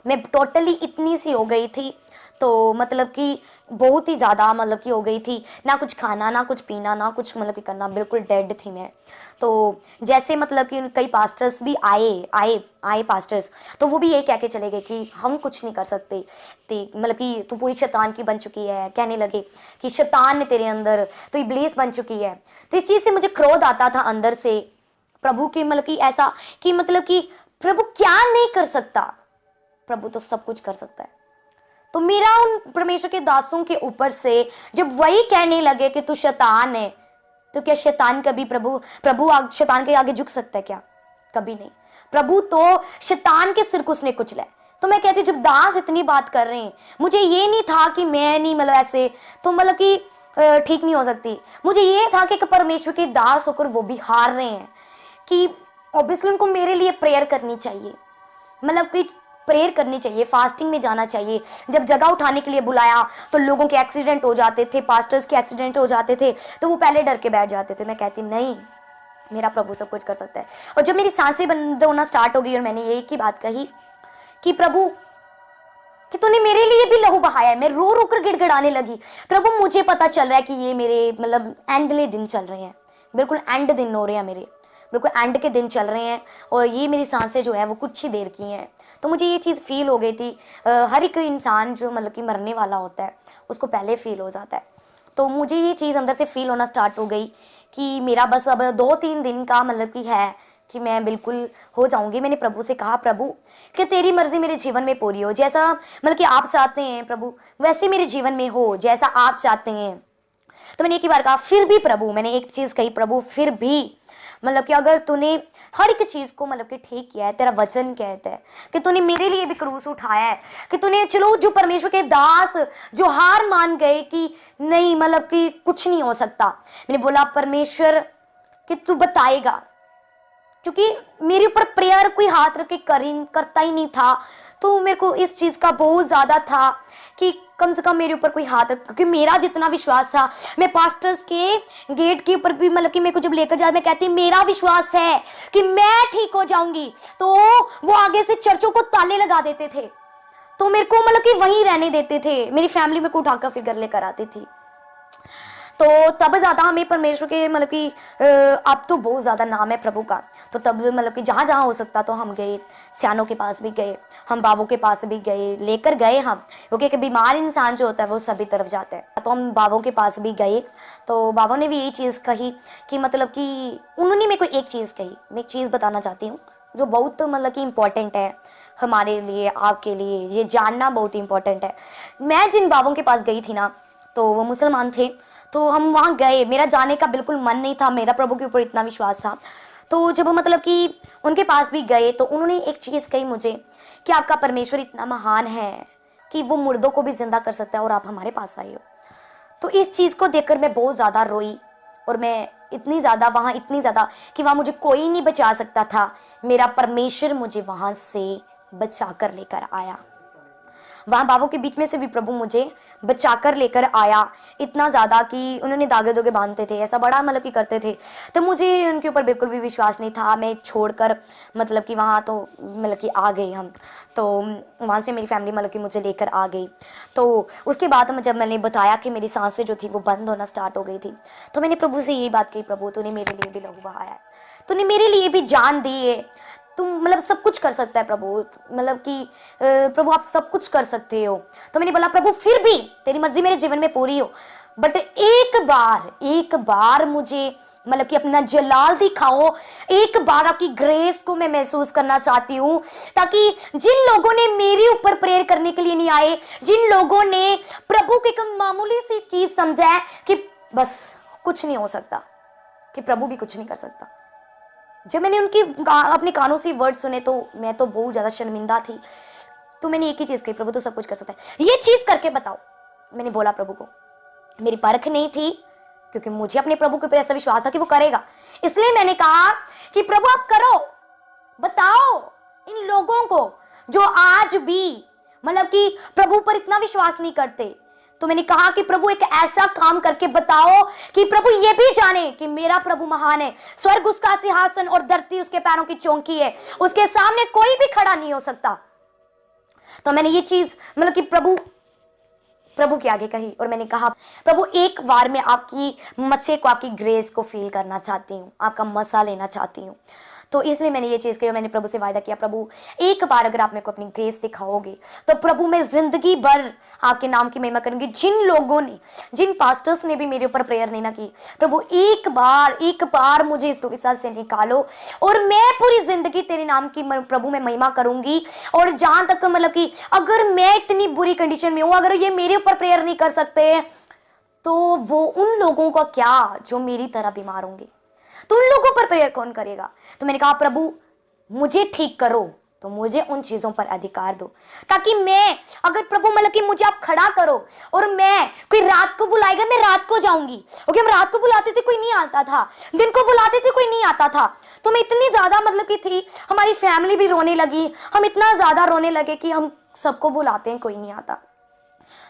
मैं टोटली इतनी सी हो गई थी। तो मतलब कि बहुत ही ज़्यादा मतलब कि हो गई थी, ना कुछ खाना ना कुछ पीना ना कुछ मतलब कि करना, बिल्कुल डेड थी मैं। तो जैसे मतलब कि कई पास्टर्स भी आए पास्टर्स, तो वो भी यही कह के चले गए कि हम कुछ नहीं कर सकते, मतलब कि तू पूरी शैतान की बन चुकी है। कहने लगे कि शैतान है तेरे अंदर, तो इब्लीस बन चुकी है। तो इस चीज़ से मुझे क्रोध आता था अंदर से प्रभु की, मतलब कि ऐसा कि मतलब कि प्रभु क्या नहीं कर सकता, प्रभु तो सब कुछ कर सकता है। तो मेरा उन परमेश्वर के दासों के ऊपर से जब वही कहने लगे कि तू शैतान है, तो क्या शैतान कभी प्रभु शैतान के आगे झुक सकता है क्या? कभी नहीं। प्रभु तो शैतान के सिर को उसने कुचला है। तो मैं कहती जब दास इतनी बात कर रहे हैं, मुझे ये नहीं था कि मैं नहीं मतलब ऐसे तो मतलब कि ठीक नहीं हो सकती। मुझे ये था कि परमेश्वर के दास होकर वो भी हार रहे हैं, कि ऑब्वियसली उनको मेरे लिए प्रेयर करनी चाहिए, मतलब कि प्रेयर करनी चाहिए, फास्टिंग में जाना चाहिए। जब जगह उठाने के लिए बुलाया तो लोगों के एक्सीडेंट हो जाते थे, पास्टर्स के एक्सीडेंट हो जाते थे, तो वो पहले डर के बैठ जाते थे। मैं कहती नहीं, मेरा प्रभु सब कुछ कर सकता है। और जब मेरी सांसें बंद होना स्टार्ट हो गई और मैंने एक ही बात कही कि प्रभु, कि तूने मेरे लिए भी लहू बहाया है, मैं रो रो कर गिड़गिड़ाने लगी। प्रभु मुझे पता चल रहा है कि ये मेरे मतलब एंडले दिन चल रहे हैं, बिल्कुल एंड दिन हो रहे हैं मेरे, बिल्कुल एंड के दिन चल रहे हैं, और ये मेरी सांसें जो है वो कुछ ही देर की हैं। तो मुझे ये चीज़ फील हो गई थी। हर एक इंसान जो मतलब कि मरने वाला होता है उसको पहले फील हो जाता है। तो मुझे ये चीज़ अंदर से फील होना स्टार्ट हो गई कि मेरा बस अब 2-3 दिन का मतलब कि है कि मैं बिल्कुल हो जाऊंगी। मैंने प्रभु से कहा, प्रभु कि तेरी मर्जी मेरे जीवन में पूरी हो, जैसा मतलब कि आप चाहते हैं प्रभु वैसे मेरे जीवन में हो, जैसा आप चाहते हैं। तो मैंने एक ही बार कहा, फिर भी प्रभु, मैंने एक चीज़ कही, प्रभु फिर भी मतलब कि अगर तूने हर एक चीज़ को मतलब कि ठीक किया है, तेरा वचन कहता है कि तूने मेरे लिए भी क्रूस उठाया है, कि तूने चलो जो परमेश्वर के दास जो हार मान गए कि नहीं मतलब कि कुछ नहीं हो सकता, मैंने बोला परमेश्वर कि तू बताएगा, क्योंकि मेरे ऊपर प्रेयर कोई हाथ रख के करता ही नहीं था। तो मेरे को इस चीज़ का बहुत ज़्यादा था कि कम से कम मेरे ऊपर कोई हाथ रख, क्योंकि मेरा जितना विश्वास था, मैं पास्टर्स के गेट के ऊपर भी मतलब कि मेरे को जब लेकर जाए मैं कहती मेरा विश्वास है कि मैं ठीक हो जाऊंगी, तो वो आगे से चर्चों को ताले लगा देते थे, तो मेरे को मतलब कि वहीं रहने देते थे, मेरी फैमिली में को उठाकर फिर घर लेकर आती थी। तो तब ज़्यादा हमें परमेश्वर के मतलब कि अब तो बहुत ज़्यादा नाम है प्रभु का, तो तब मतलब कि जहाँ जहाँ हो सकता तो हम गए, सियानों के पास भी गए, हम बाबू के पास भी गए, लेकर गए हम, क्योंकि एक बीमार इंसान जो होता है वो सभी तरफ जाता है। तो हम बाबू के पास भी गए, तो बाबू ने भी यही चीज़ कही कि मतलब कि उन्होंने मेरे को एक चीज़ कही, मैं एक चीज़ बताना चाहती हूँ जो बहुत मतलब कि इम्पोर्टेंट है हमारे लिए, आपके लिए ये जानना बहुत इंपॉर्टेंट है। मैं जिन बाबों के पास गई थी ना, तो वो मुसलमान थे, तो हम वहाँ गए, मेरा जाने का बिल्कुल मन नहीं था, मेरा प्रभु के ऊपर इतना विश्वास था। तो जब मतलब कि उनके पास भी गए तो उन्होंने एक चीज़ कही मुझे कि आपका परमेश्वर इतना महान है कि वो मुर्दों को भी जिंदा कर सकता है और आप हमारे पास आए हो। तो इस चीज़ को देखकर मैं बहुत ज़्यादा रोई, और मैं इतनी ज़्यादा कि वहाँ मुझे कोई नहीं बचा सकता था, मेरा परमेश्वर मुझे वहाँ से बचा कर लेकर आया। वहाँ बाबों के बीच में से भी प्रभु मुझे बचा कर लेकर आया, इतना ज़्यादा कि उन्होंने धागे धोगे बांधते थे, ऐसा बड़ा मतलब कि करते थे। तो मुझे उनके ऊपर बिल्कुल भी विश्वास नहीं था, मैं छोड़कर मतलब कि वहाँ तो मतलब कि आ गए हम। तो वहाँ से मेरी फैमिली मतलब कि मुझे लेकर आ गई। तो उसके बाद जब मैंने बताया कि मेरी सांसें जो थी वो बंद होना स्टार्ट हो गई थी, तो मैंने प्रभु से यही बात कही, प्रभु तूने मेरे लिए भी लहू बहाया है, तूने मेरे लिए भी जान दी है, तुम मतलब सब कुछ कर सकता है प्रभु, मतलब कि प्रभु आप सब कुछ कर सकते हो। तो मैंने बोला प्रभु फिर भी तेरी मर्जी मेरे जीवन में पूरी हो, बट एक बार मुझे मतलब कि अपना जलाल दिखाओ, एक बार आपकी ग्रेस को मैं महसूस करना चाहती हूँ, ताकि जिन लोगों ने मेरे ऊपर प्रेयर करने के लिए नहीं आए, जिन लोगों ने प्रभु की एक मामूली सी चीज समझा है कि बस कुछ नहीं हो सकता, कि प्रभु भी कुछ नहीं कर सकता। जब मैंने उनकी अपने कानों से वर्ड सुने तो मैं तो बहुत ज़्यादा शर्मिंदा थी। तो मैंने एक ही चीज़ कही, प्रभु तो सब कुछ कर सकता है, ये चीज़ करके बताओ। मैंने बोला प्रभु को, मेरी परख नहीं थी क्योंकि मुझे अपने प्रभु के ऊपर ऐसा विश्वास था कि वो करेगा, इसलिए मैंने कहा कि प्रभु आप करो, बताओ इन लोगों को जो आज भी मतलब कि प्रभु पर इतना विश्वास नहीं करते। तो मैंने कहा कि प्रभु एक ऐसा काम करके बताओ कि प्रभु ये भी जाने कि मेरा प्रभु महान है, स्वर्ग उसका सिंहासन और धरती उसके पैरों की चौकी है, उसके सामने कोई भी खड़ा नहीं हो सकता। तो मैंने ये चीज मतलब कि प्रभु के आगे कही, और मैंने कहा प्रभु एक बार मैं आपकी मस्से को, आपकी ग्रेस को फील करना चाहती हूँ, आपका मसा लेना चाहती हूँ। तो इसलिए मैंने ये चीज़ कही और मैंने प्रभु से वायदा किया, प्रभु एक बार अगर आप मेरे को अपनी ग्रेस दिखाओगे तो प्रभु मैं जिंदगी भर आपके नाम की महिमा करूंगी। जिन लोगों ने, जिन पास्टर्स ने भी मेरे ऊपर प्रेयर नहीं ना की, प्रभु एक बार मुझे इस दुविधा से निकालो और मैं पूरी जिंदगी तेरे नाम की प्रभु मैं महिमा करूंगी। और जहां तक मतलब कि अगर मैं इतनी बुरी कंडीशन में हूं, अगर ये मेरे ऊपर प्रेयर नहीं कर सकते तो वो उन लोगों का क्या जो मेरी तरह बीमार होंगे, तो उन लोगों पर प्रेयर कौन करेगा। तो मैंने कहा प्रभु मुझे ठीक करो तो मुझे उन चीज़ों पर अधिकार दो, ताकि मैं, अगर प्रभु मतलब कि मुझे आप खड़ा करो और मैं, कोई रात को बुलाएगा मैं रात को जाऊंगी, क्योंकि हम रात को बुलाते थे कोई नहीं आता था, दिन को बुलाते थे कोई नहीं आता था। तो मैं इतनी ज़्यादा मतलब कि थी, हमारी फैमिली भी रोने लगी, हम इतना ज़्यादा रोने लगे कि हम सबको बुलाते हैं कोई नहीं आता।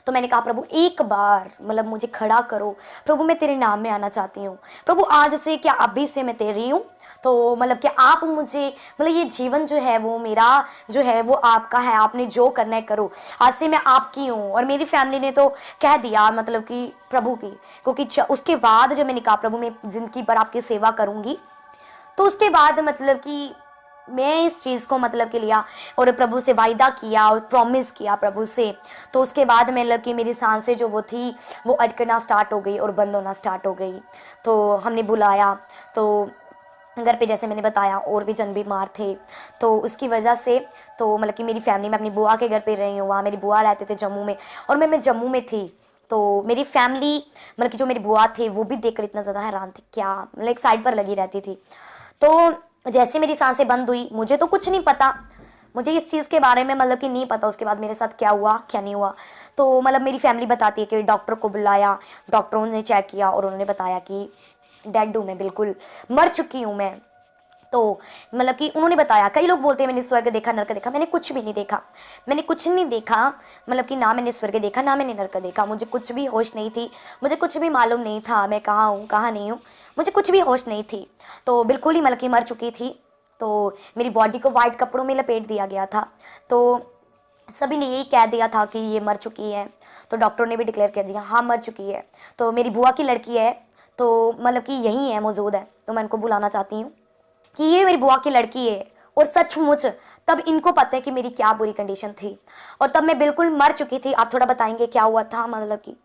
तो मैंने कहा प्रभु एक बार मतलब मुझे खड़ा करो, प्रभु मैं तेरे नाम में आना चाहती हूँ, प्रभु आज से क्या अभी से मैं तेरी हूँ, तो मतलब कि आप मुझे मतलब ये जीवन जो है वो मेरा जो है वो आपका है, आपने जो करना है करो, आज से मैं आपकी हूँ। और मेरी फैमिली ने तो कह दिया मतलब कि प्रभु की, क्योंकि उसके बाद जब मैंने कहा प्रभु मैं जिंदगी भर आपकी सेवा करूँगी, तो उसके बाद मतलब कि मैं इस चीज़ को मतलब कि लिया और प्रभु से वायदा किया और प्रॉमिस किया प्रभु से। तो उसके बाद मतलब कि मेरी सांसें जो वो थी वो अटकना स्टार्ट हो गई और बंद होना स्टार्ट हो गई। तो हमने बुलाया, तो घर पे जैसे मैंने बताया और भी जन बीमार थे, तो उसकी वजह से तो मतलब कि मेरी फैमिली में अपनी बुआ के घर पे रही हूँ, वहाँ मेरी बुआ रहते थे जम्मू में और मैं जम्मू में थी। तो मेरी फैमिली मतलब कि जो मेरी बुआ थे वो भी देखकर इतना ज़्यादा हैरान थी, क्या मतलब एक साइड पर लगी रहती थी। तो जैसे मेरी सांसें बंद हुई, मुझे तो कुछ नहीं पता, मुझे इस चीज़ के बारे में मतलब कि नहीं पता उसके बाद मेरे साथ क्या हुआ क्या नहीं हुआ। तो मतलब मेरी फैमिली बताती है कि डॉक्टर को बुलाया, डॉक्टरों ने चेक किया और उन्होंने बताया कि डेड हूँ मैं, बिल्कुल मर चुकी हूँ मैं। तो मतलब कि उन्होंने बताया, कई लोग बोलते हैं मैंने स्वर्ग देखा नरक देखा, मैंने कुछ भी नहीं देखा, मैंने कुछ नहीं देखा, मतलब कि ना मैंने स्वर्ग देखा ना मैंने नरक देखा, मुझे कुछ भी होश नहीं थी, मुझे कुछ भी मालूम नहीं था मैं कहाँ हूँ कहाँ नहीं हूँ, मुझे कुछ भी होश नहीं थी। तो बिल्कुल ही मतलब कि मर चुकी थी। तो मेरी बॉडी को वाइट कपड़ों में लपेट दिया गया था, तो सभी ने यही कह दिया था कि ये मर चुकी है। तो डॉक्टर ने भी डिक्लेयर कर दिया हाँ मर चुकी है। तो मेरी बुआ की लड़की है, तो मतलब कि यही है मौजूद है, तो मैं इनको बुलाना चाहती हूँ कि ये मेरी बुआ की लड़की है। और सचमुच तब इनको पता है कि मेरी क्या बुरी कंडीशन थी और तब मैं बिल्कुल मर चुकी थी। आप थोड़ा बताएंगे क्या हुआ था? मतलब कि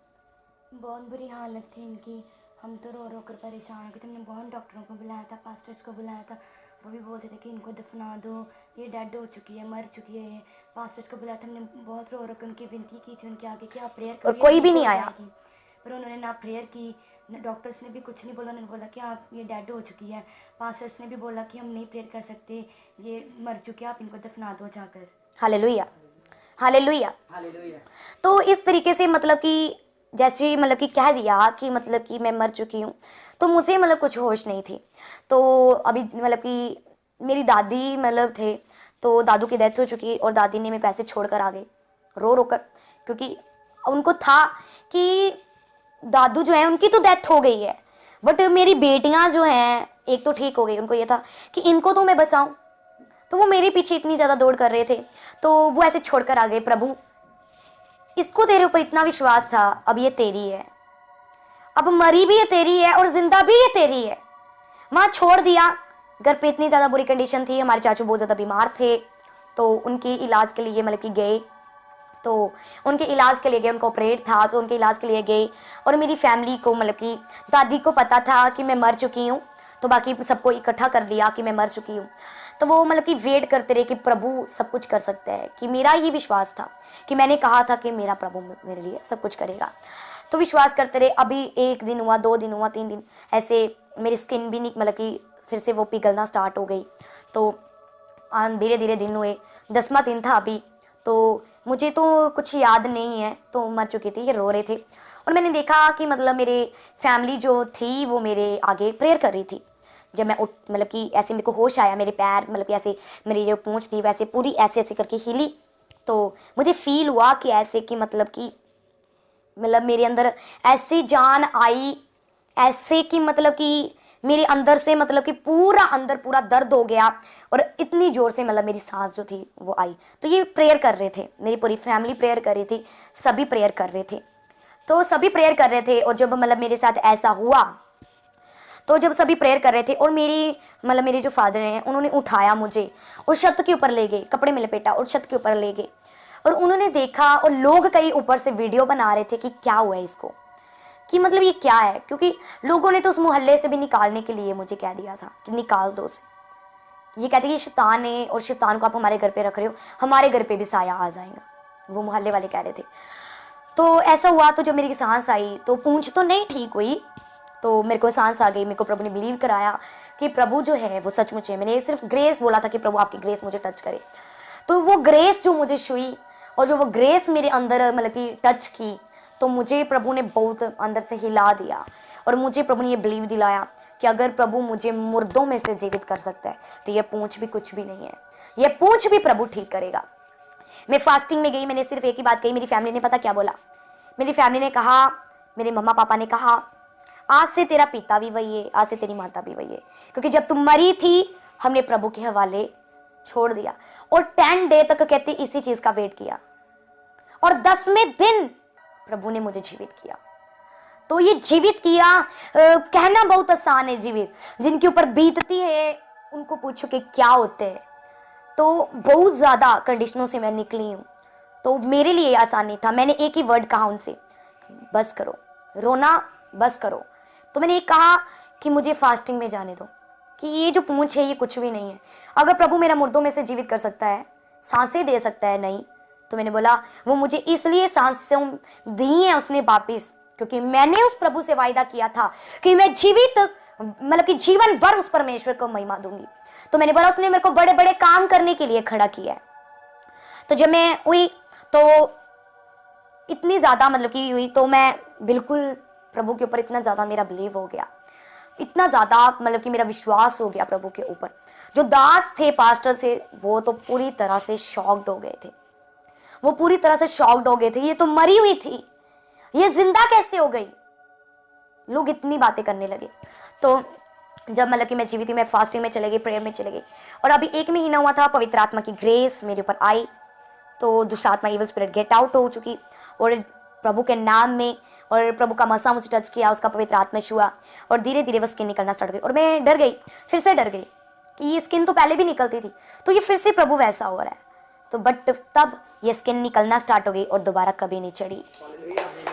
बहुत बुरी हालत थी इनकी, हम तो रो रो कर परेशान हो गए थे। हमने बहुत डॉक्टरों को बुलाया था, पास्टर्स को बुलाया था, वो भी बोलते थे कि इनको दफना दो, ये डेड हो चुकी है, मर चुकी है। पास्टर्स को बुलाया था, हमने बहुत रो रो कर उनकी विनती की थी उनके आगे कि आप प्रेयर और करिए, कोई भी ठीक हो नहीं आया। जाएगी। पर उन्होंने ना प्रेयर की, डॉक्टर्स ने भी कुछ नहीं बोला, उन्होंने बोला कि आप ये डेड हो चुकी है। पास्टर्स ने भी बोला कि हम नहीं प्रेयर कर सकते, ये मर चुकी है, आप इनको दफना दो जाकर। Hallelujah hallelujah. तो इस तरीके से मतलब कि जैसे मतलब कि कह दिया कि मतलब कि मैं मर चुकी हूँ, तो मुझे मतलब कुछ होश नहीं थी। तो अभी मतलब कि मेरी दादी मतलब थे, तो दादू की डेथ हो चुकी और दादी ने मेरे को ऐसे छोड़कर आ गई रो रो कर, क्योंकि उनको था कि दादू जो है उनकी तो डेथ हो गई है, बट मेरी बेटियां जो हैं एक तो ठीक हो गई, उनको ये था कि इनको तो मैं बचाऊं। तो वो मेरे पीछे इतनी ज़्यादा दौड़ कर रहे थे, तो वो ऐसे छोड़कर आ गए, प्रभु इसको तेरे ऊपर इतना विश्वास था, अब ये तेरी है, अब मरी भी ये तेरी है और जिंदा भी ये तेरी है। वहाँ छोड़ दिया। घर पे इतनी ज़्यादा बुरी कंडीशन थी, हमारे चाचू बहुत ज़्यादा बीमार थे, तो उनके इलाज के लिए मतलब कि गए, तो उनके इलाज के लिए गए, उनको ऑपरेट था तो उनके इलाज के लिए गए। और मेरी फैमिली को मतलब कि दादी को पता था कि मैं मर चुकी हूँ, तो बाकी सबको इकट्ठा कर लिया कि मैं मर चुकी हूँ। तो वो मतलब कि वेट करते रहे कि प्रभु सब कुछ कर सकता है, कि मेरा ये विश्वास था कि मैंने कहा था कि मेरा प्रभु मेरे लिए सब कुछ करेगा। तो विश्वास करते रहे। अभी 1 दिन हुआ, 2 दिन हुआ, 3 दिन, ऐसे मेरी स्किन भी नहीं मतलब कि फिर से वो पिघलना स्टार्ट हो गई। तो धीरे धीरे दिन हुए, 10वां दिन था अभी, तो मुझे तो कुछ याद नहीं है, तो मर चुकी थी, ये रो रहे थे। और मैंने देखा कि मतलब मेरे फैमिली जो थी वो मेरे आगे प्रेयर कर रही थी। जब मैं उठ मतलब कि ऐसे मेरे को होश आया, मेरे पैर मतलब कि ऐसे मेरी जो पूंछ थी वैसे पूरी ऐसे ऐसे करके हिली, तो मुझे फील हुआ कि ऐसे कि मतलब मेरे अंदर ऐसी जान आई, ऐसे कि मतलब कि मेरे अंदर से मतलब कि पूरा अंदर पूरा दर्द हो गया और इतनी जोर से मतलब मेरी सांस जो थी वो आई। तो ये प्रेयर कर रहे थे, मेरी पूरी फैमिली प्रेयर कर रही थी, सभी प्रेयर कर रहे थे, तो सभी प्रेयर कर रहे थे। और जब मतलब मेरे साथ ऐसा हुआ, तो जब सभी प्रेयर कर रहे थे और मेरे जो फादर हैं उन्होंने उठाया मुझे और छत के ऊपर ले गए, कपड़े में लपेटा और छत के ऊपर ले गए। और उन्होंने देखा और लोग कई ऊपर से वीडियो बना रहे थे कि क्या हुआ है इसको, कि मतलब ये क्या है, क्योंकि लोगों ने तो उस मोहल्ले से भी निकालने के लिए मुझे कह दिया था कि निकाल दो उसे। ये कहते कि ये शैतान है और शैतान को आप हमारे घर पे रख रहे हो, हमारे घर पे भी साया आ जाएगा, वो मोहल्ले वाले कह रहे थे। तो ऐसा हुआ। तो जब मेरी सांस आई तो पूंछ तो नहीं ठीक हुई, तो मेरे को सांस आ गई। मेरे को प्रभु ने बिलीव कराया कि प्रभु जो है वो सचमुच है। मैंने सिर्फ ग्रेस बोला था कि प्रभु आपकी ग्रेस मुझे टच करे। तो वो ग्रेस जो मुझे छुई और जो वो ग्रेस मेरे अंदर मतलब कि टच की, तो मुझे प्रभु ने बहुत अंदर से हिला दिया और मुझे प्रभु ने ये बिलीव दिलाया कि अगर प्रभु मुझे मुर्दों में से जीवित कर सकता है तो ये पूंछ भी कुछ भी नहीं है, ये पूंछ भी प्रभु ठीक करेगा। मैं फास्टिंग में गई, मैंने सिर्फ एक ही बात कही। मेरी फैमिली ने पता क्या बोला? मेरी फैमिली ने कहा, मेरे मम्मा पापा ने कहा, आज से तेरा पिता भी वही है, आज से तेरी माता भी वही है, क्योंकि जब तुम मरी थी हमने प्रभु के हवाले छोड़ दिया। और 10 डे तक कहते इसी चीज का वेट किया और 10वें दिन प्रभु ने मुझे जीवित किया। तो ये जीवित किया कहना बहुत आसान है, जीवित जिनके ऊपर बीतती है उनको पूछो कि क्या होते हैं। तो बहुत ज्यादा कंडीशनों से मैं निकली हूँ, तो मेरे लिए आसान नहीं था। मैंने एक ही वर्ड कहा उनसे, बस करो, रोना बस करो। तो मैंने एक कहा कि मुझे फास्टिंग में जाने दो, कि ये जो पूंछ है ये कुछ भी नहीं है। अगर प्रभु मेरा मुर्दों में से जीवित कर सकता है, सांसें दे सकता है, नहीं तो मैंने बोला वो मुझे इसलिए सांसें दी हैं उसने वापिस, क्योंकि मैंने उस प्रभु से वायदा किया था कि मैं जीवित मतलब कि जीवन भर उस परमेश्वर को महिमा दूंगी। तो मैंने बोला उसने मेरे को बड़े बड़े काम करने के लिए खड़ा किया है। तो जब मैं हुई तो इतनी ज्यादा मतलब कि हुई, तो मैं बिल्कुल प्रभु के ऊपर इतना ज्यादा मेरा बिलीव हो गया, इतना ज्यादा मतलब कि मेरा विश्वास हो गया प्रभु के ऊपर। जो दास थे पास्टर से वो तो पूरी तरह से शॉक्ड हो गए थे, वो पूरी तरह से शॉक्ड हो गए थे, ये तो मरी हुई थी, ये जिंदा कैसे हो गई। लोग इतनी बातें करने लगे। तो जब मतलब कि मैं जीवित हुई, मैं फास्टिंग में चले गई, प्रेयर में चले गई, और अभी 1 महीना हुआ था, पवित्र आत्मा की ग्रेस मेरे ऊपर आई, तो दुष्ट आत्मा इविल स्पिरिट गेट आउट हो चुकी, और प्रभु के नाम में और प्रभु का मसा मुझे टच किया, उसका पवित्र आत्मा छुआ और धीरे धीरे वो स्किन निकलना स्टार्ट हो गई। और मैं डर गई, फिर से डर गई कि ये स्किन तो पहले भी निकलती थी, तो ये फिर से प्रभु वैसा हो रहा है। तो बट तब ये स्किन निकलना स्टार्ट हो गई और दोबारा कभी नहीं चढ़ी,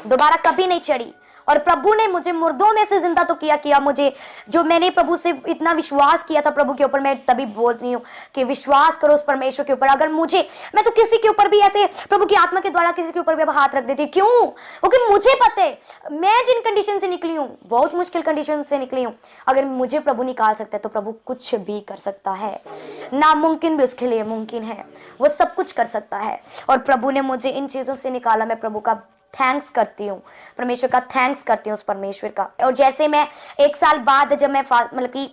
दोबारा कभी नहीं चढ़ी। और प्रभु ने मुझे मुर्दों में से जिंदा तो किया मुझे, जो मैंने प्रभु से इतना विश्वास किया था प्रभु के ऊपर। मैं तभी बोल रही हूँ कि विश्वास करो उस परमेश्वर के ऊपर। अगर मैं तो किसी के ऊपर भी ऐसे प्रभु की आत्मा के द्वारा किसी के ऊपर भी अब हाथ रख देती, क्यों? क्योंकि मुझे पता है मैं जिन कंडीशन से निकली हूँ, बहुत मुश्किल कंडीशन से निकली हूँ, अगर मुझे प्रभु निकाल सकता है तो प्रभु कुछ भी कर सकता है, नामुमकिन भी उसके लिए मुमकिन है, वो सब कुछ कर सकता है। और प्रभु ने मुझे इन चीजों से निकाला। मैं प्रभु का थैंक्स करती हूँ, परमेश्वर का थैंक्स करती हूँ उस परमेश्वर का। और जैसे मैं 1 साल बाद जब मैं मतलब कि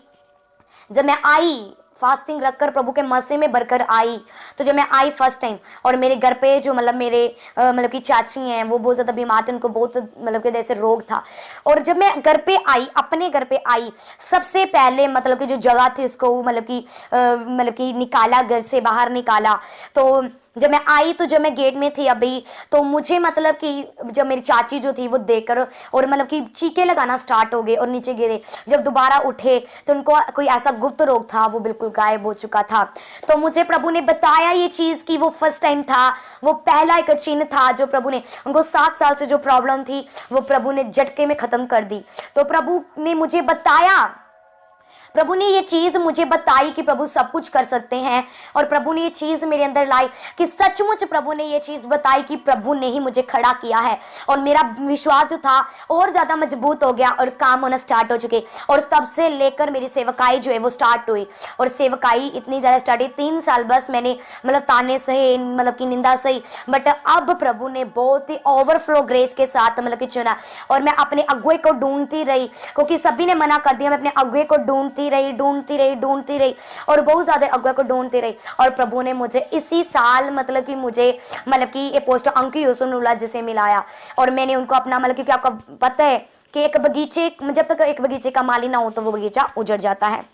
जब मैं आई फास्टिंग रखकर प्रभु के मसीह में भरकर आई, तो जब मैं आई फर्स्ट टाइम, और मेरे घर पे जो मतलब मेरे मतलब कि चाची हैं वो बहुत ज़्यादा बीमार थे, उनको बहुत मतलब कि जैसे रोग था। और जब मैं घर पे आई, अपने घर पे आई, सबसे पहले मतलब कि जो जगह थी उसको मतलब कि निकाला, घर से बाहर निकाला। तो जब मैं आई, तो जब मैं गेट में थी अभी, तो मुझे मतलब कि जब मेरी चाची जो थी वो देखकर और मतलब कि चीखे लगाना स्टार्ट हो गए और नीचे गिरे। जब दोबारा उठे तो उनको कोई ऐसा गुप्त रोग था, वो बिल्कुल गायब हो चुका था। तो मुझे प्रभु ने बताया ये चीज़ कि वो फर्स्ट टाइम था, वो पहला एक चिन्ह था जो प्रभु ने, उनको 7 साल से जो प्रॉब्लम थी वो प्रभु ने झटके में ख़त्म कर दी। तो प्रभु ने मुझे बताया, प्रभु ने ये चीज मुझे बताई कि प्रभु सब कुछ कर सकते हैं। और प्रभु ने ये चीज मेरे अंदर लाई कि सचमुच प्रभु ने ये चीज बताई कि प्रभु ने ही मुझे खड़ा किया है। और मेरा विश्वास जो था और ज्यादा मजबूत हो गया और काम होना स्टार्ट हो चुके। और तब से लेकर मेरी सेवकाई जो है वो स्टार्ट हुई, और सेवकाई इतनी ज्यादा स्टार्ट हुई। 3 साल बस मैंने मतलब ताने सहे, मतलब की निंदा सही, बट अब प्रभु ने बहुत ही ओवरफ्लो ग्रेस के साथ मतलब कि चुना। और मैं अपने अगुए को ढूंढती रही, क्योंकि सभी ने मना कर दिया। मैं अपने अगुए को ढूंढती रही और बहुत ज्यादा अगुआ को ढूंढती रही। और प्रभु ने मुझे इसी साल मतलब कि ये पोस्ट अंकी यूसुफनुल्लाह जी से मिलाया। और मैंने उनको अपना मतलब क्योंकि आपको पता है कि एक बगीचे, जब तक एक बगीचे का माली ना हो तो वो बगीचा उजड़ जाता है।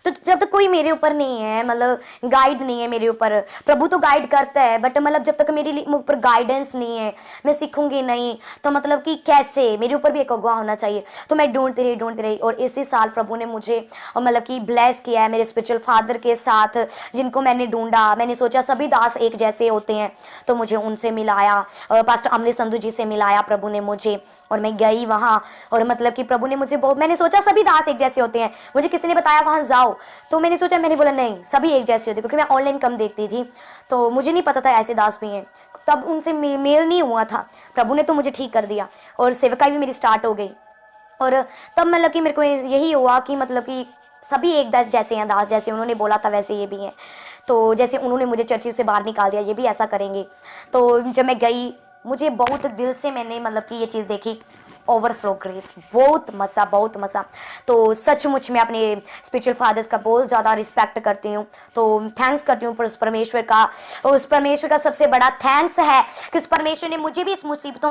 तो जब तक कोई मेरे ऊपर नहीं है, मतलब गाइड नहीं है मेरे ऊपर, प्रभु तो गाइड करता है, बट मतलब जब तक मेरे ऊपर गाइडेंस नहीं है, मैं सीखूंगी नहीं, तो मतलब कि कैसे मेरे ऊपर भी एक अगुआ होना चाहिए। तो मैं ढूंढती रही। और इसी साल प्रभु ने मुझे मतलब कि ब्लेस किया है मेरे स्पिरिचुअल फादर के साथ, जिनको मैंने ढूंढा। मैंने सोचा सभी दास एक जैसे होते हैं, तो मुझे उनसे मिलाया, पास्टर अमृत संधू जी से मिलाया प्रभु ने मुझे। और मैं गई वहाँ, और मतलब कि प्रभु ने मुझे मैंने सोचा सभी दास एक जैसे होते हैं, मुझे किसी ने बताया वहाँ जाओ, तो मैंने सोचा, मैंने बोला नहीं, सभी एक जैसे होते, क्योंकि मैं ऑनलाइन कम देखती थी, तो मुझे नहीं पता था ऐसे दास भी हैं। तब उनसे मेल नहीं हुआ था, प्रभु ने तो मुझे ठीक कर दिया, और सेवकाई भी मेरी स्टार्ट हो गई। और तब मतलब कि मेरे को यही हुआ कि मतलब कि सभी एक जैसे हैं, दास जैसे उन्होंने बोला था वैसे ये भी हैं। तो जैसे उन्होंने मुझे चर्च से बाहर निकाल दिया, ये भी ऐसा करेंगे। तो जब मैं गई, मुझे बहुत दिल से मैंने मतलब कि ये चीज़ देखी, ओवरफ्लो ग्रेस, बहुत मज़ा, बहुत मज़ा। तो सचमुच मैं अपने स्पिरिचुअल फादर्स का बहुत ज़्यादा रिस्पेक्ट करती हूँ। तो थैंक्स करती हूँ उस परमेश्वर का। उस परमेश्वर का सबसे बड़ा थैंक्स है कि उस परमेश्वर ने मुझे भी इस मुसीबतों